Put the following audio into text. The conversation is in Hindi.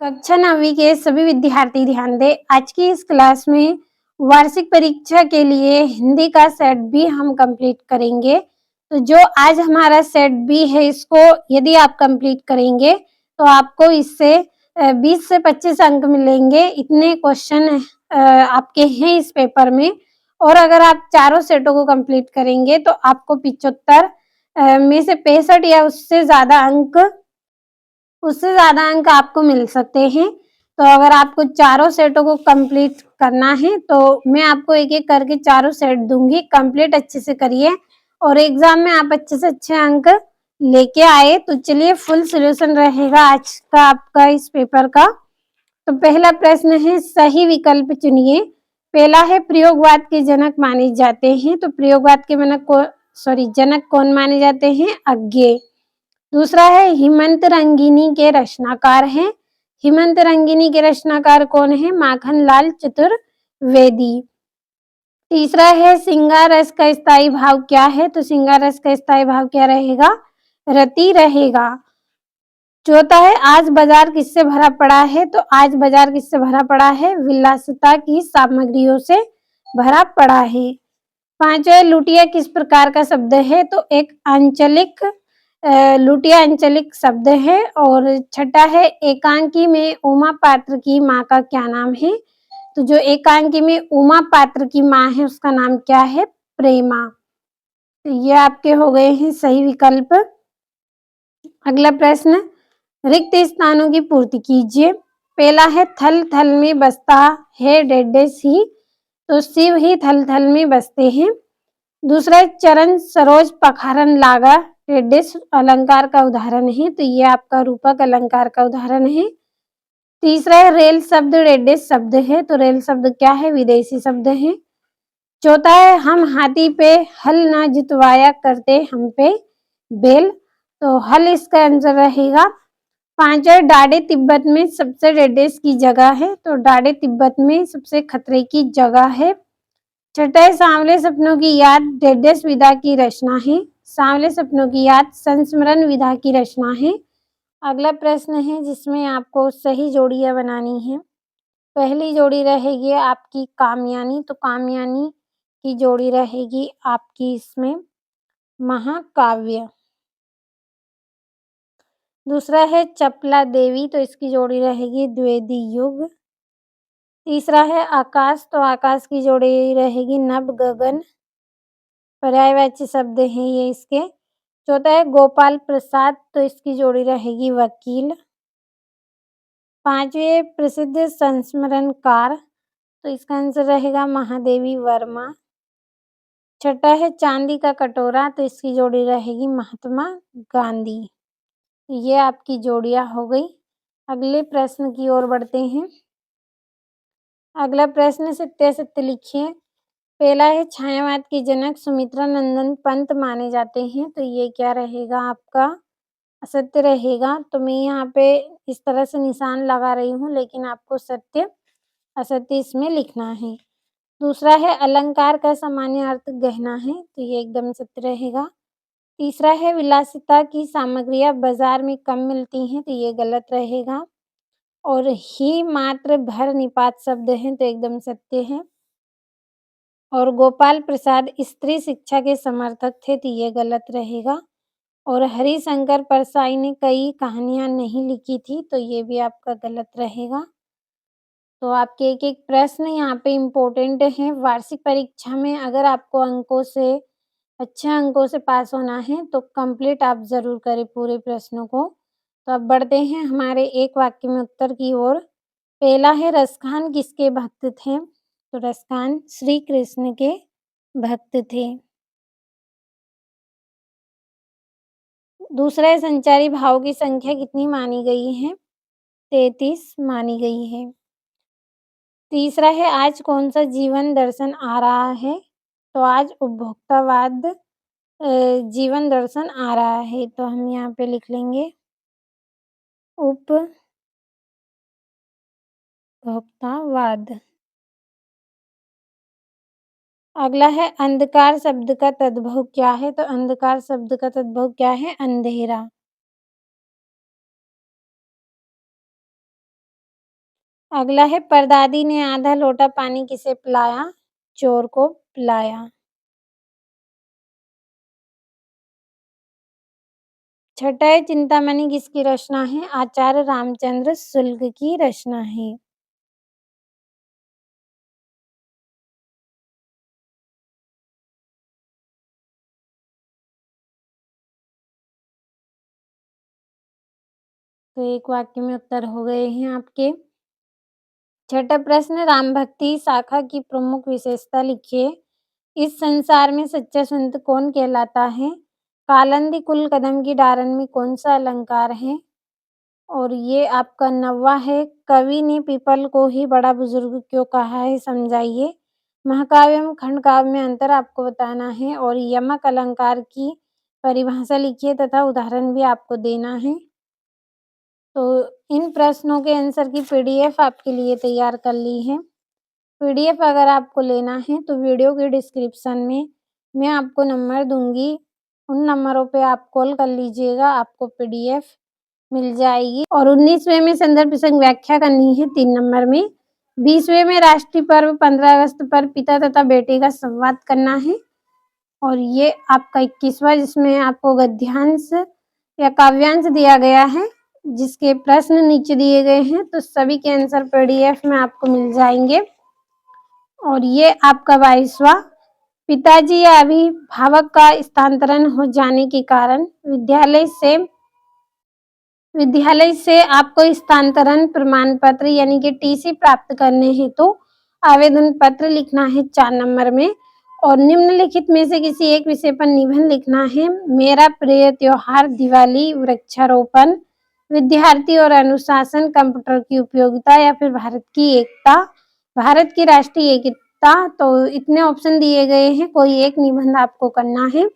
कक्षा 9वीं के सभी विद्यार्थी ध्यान दें। आज की इस क्लास में वार्षिक परीक्षा के लिए हिंदी का सेट बी हम कंप्लीट करेंगे। तो जो आज हमारा सेट बी है, इसको यदि आप कंप्लीट करेंगे तो आपको इससे 20 से 25 अंक मिलेंगे। इतने क्वेश्चन आपके हैं इस पेपर में। और अगर आप चारों सेटों को कंप्लीट करेंगे तो आपको 75 में से 65 या उससे ज़्यादा अंक आपको मिल सकते हैं। तो अगर आपको चारों सेटों को कंप्लीट करना है तो मैं आपको एक-एक करके चारों सेट दूँगी, कंप्लीट अच्छे से करिए और एग्ज़ाम में आप अच्छे से अच्छे अंक लेके आए। तो चलिए फुल सॉल्यूशन रहेगा आज का आपका इस पेपर का। तो पहला प्रश्न है, सही विकल्प चुनिए। पहला है, प्रयोगवाद के जनक माने जाते हैं। तो प्रयोगवाद के जनक कौन माने जाते हैं? अज्ञेय। दूसरा है, हिमंत रंगिनी के रचनाकार हैं। हिमंत रंगिनी के रचनाकार कौन है? माखन लाल चतुर्वेदी। तीसरा है, श्रृंगार रस का स्थायी भाव क्या है? तो श्रृंगार रस का स्थायी भाव क्या रहेगा? रति रहेगा। चौथा है, आज बाजार किससे भरा पड़ा है? तो आज बाजार किससे भरा पड़ा है? विलासिता की सामग्रियों से भरा पड़ा है। पांचवा, लुटिया किस प्रकार का शब्द है? तो एक आंचलिक लुटिया आंचलिक शब्द है। और छठा है, एकांकी में उमा पात्र की माँ का क्या नाम है? तो जो एकांकी में उमा पात्र की माँ है उसका नाम क्या है? प्रेमा। तो ये आपके हो गए हैं सही विकल्प। अगला प्रश्न, रिक्त स्थानों की पूर्ति कीजिए। पहला है, थल थल में बसता है डेडेस ही। तो शिव ही थल थल में बसते हैं। दूसरा है, चरण सरोज पखारन लागा डेडेस अलंकार का उदाहरण है। तो ये आपका रूपक अलंकार का उदाहरण है। तीसरा है, रेल शब्द डेडेस शब्द है। तो रेल शब्द क्या है? विदेशी शब्द है। चौथा है, हम हाथी पे हल ना जुतवाया करते हम पे बैल। तो हल इसका आंसर रहेगा। पांचवा, डाडे तिब्बत में सबसे डेडेस की जगह है। तो डाडे तिब्बत में सबसे खतरे की जगह है। छठा है, सांवले सपनों की याद डेडेस विधा की रचना है। सांवले सपनों की याद संस्मरण विधा की रचना है। अगला प्रश्न है जिसमें आपको सही जोड़ियां बनानी है। पहली जोड़ी रहेगी आपकी कामयानी। तो कामयानी की जोड़ी रहेगी आपकी इसमें महाकाव्य। दूसरा है चपला देवी। तो इसकी जोड़ी रहेगी द्विवेदी युग। तीसरा है आकाश। तो आकाश की जोड़ी रहेगी नभ गगन। पर्यायवाची शब्द हैं ये इसके। चौथा है गोपाल प्रसाद। तो इसकी जोड़ी रहेगी वकील। पांचवे, प्रसिद्ध संस्मरणकार। तो इसका आंसर रहेगा महादेवी वर्मा। छठा है चांदी का कटोरा। तो इसकी जोड़ी रहेगी महात्मा गांधी। ये आपकी जोड़ियां हो गई। अगले प्रश्न की ओर बढ़ते हैं। अगला प्रश्न, सत्यासत्य लिखिए। पहला है, छायावाद के जनक सुमित्रा नंदन पंत माने जाते हैं। तो ये क्या रहेगा आपका? असत्य रहेगा। तो मैं यहाँ पे इस तरह से निशान लगा रही हूँ, लेकिन आपको सत्य असत्य इसमें लिखना है। दूसरा है, अलंकार का सामान्य अर्थ गहना है। तो ये एकदम सत्य रहेगा। तीसरा है, विलासिता की सामग्रियां बाजार में कम मिलती हैं। तो ये गलत रहेगा। और ही मात्र भर निपात शब्द हैं। तो एकदम सत्य है। और गोपाल प्रसाद स्त्री शिक्षा के समर्थक थे। तो ये गलत रहेगा। और हरिशंकर परसाई ने कई कहानियां नहीं लिखी थी। तो ये भी आपका गलत रहेगा। तो आपके एक-एक प्रश्न यहाँ पे इम्पोर्टेंट हैं। वार्षिक परीक्षा में अगर आपको अच्छे अंकों से पास होना है तो कंप्लीट आप ज़रूर करें पूरे प्रश्नों को। तो अब बढ़ते हैं हमारे एक वाक्य में उत्तर की ओर। पहला है, रसखान किसके भक्त थे? तो रसखान श्री कृष्ण के भक्त थे। दूसरा है, संचारी भावों की संख्या कितनी मानी गई है? 33 मानी गई है। तीसरा है, आज कौन-सा जीवन दर्शन आ रहा है? तो आज उपभोक्तावाद जीवन दर्शन आ रहा है। तो हम यहाँ पे लिख लेंगे उपभोक्तावाद। अगला है, अंधकार शब्द का तद्भव क्या है? तो अंधकार शब्द का तद्भव क्या है? अंधेरा। अगला है परदादी ने आधा लोटा पानी किसे पिलाया? चोर को पिलाया। छठा है चिंतामणि किसकी रचना है? आचार्य रामचंद्र शुक्ल की रचना है। तो एक वाक्य में उत्तर हो गए हैं आपके। छठा प्रश्न राम भक्ति शाखा की प्रमुख विशेषता लिखिए। इस संसार में सच्चा संत कौन कहलाता है? कालंदी कुल कदम की डारन में कौन सा अलंकार है? और ये आपका 9वां है, कवि ने पीपल को ही बड़ा बुजुर्ग क्यों कहा है, समझाइए। महाकाव्य एवं खंडकाव्य में अंतर आपको बताना है और यमक अलंकार की परिभाषा लिखिए तथा उदाहरण भी आपको देना है। तो इन प्रश्नों के आंसर की पीडीएफ आपके लिए तैयार कर ली है। पीडीएफ अगर आपको लेना है तो वीडियो के डिस्क्रिप्शन में मैं आपको नंबर दूँगी, उन नंबरों पे आप कॉल कर लीजिएगा, आपको पीडीएफ मिल जाएगी। और 19वें में संदर्भ प्रसंग व्याख्या करनी है 3 नंबर में। 20वें में राष्ट्रीय पर्व 15 अगस्त पर पिता तथा बेटे का संवाद करना है। और ये आपका 21वां जिसमें आपको गद्यांश या काव्यांश दिया गया है, जिसके प्रश्न नीचे दिए गए हैं, तो सभी के आंसर पीडीएफ में आपको मिल जाएंगे। और ये आपका 22वां पिताजी या अभिभावक का स्थानांतरण हो जाने के कारण विद्यालय से आपको स्थानांतरण प्रमाण पत्र यानी कि टीसी प्राप्त करने हेतु आवेदन पत्र लिखना है 4 नंबर में। और निम्नलिखित में से किसी एक विषय पर निबंध लिखना है। मेरा प्रिय त्योहार दिवाली, वृक्षारोपण, विद्यार्थी और अनुशासन, कंप्यूटर की उपयोगिता या फिर भारत की एकता, भारत की राष्ट्रीय एकता। तो इतने ऑप्शन दिए गए हैं, कोई एक निबंध आपको करना है।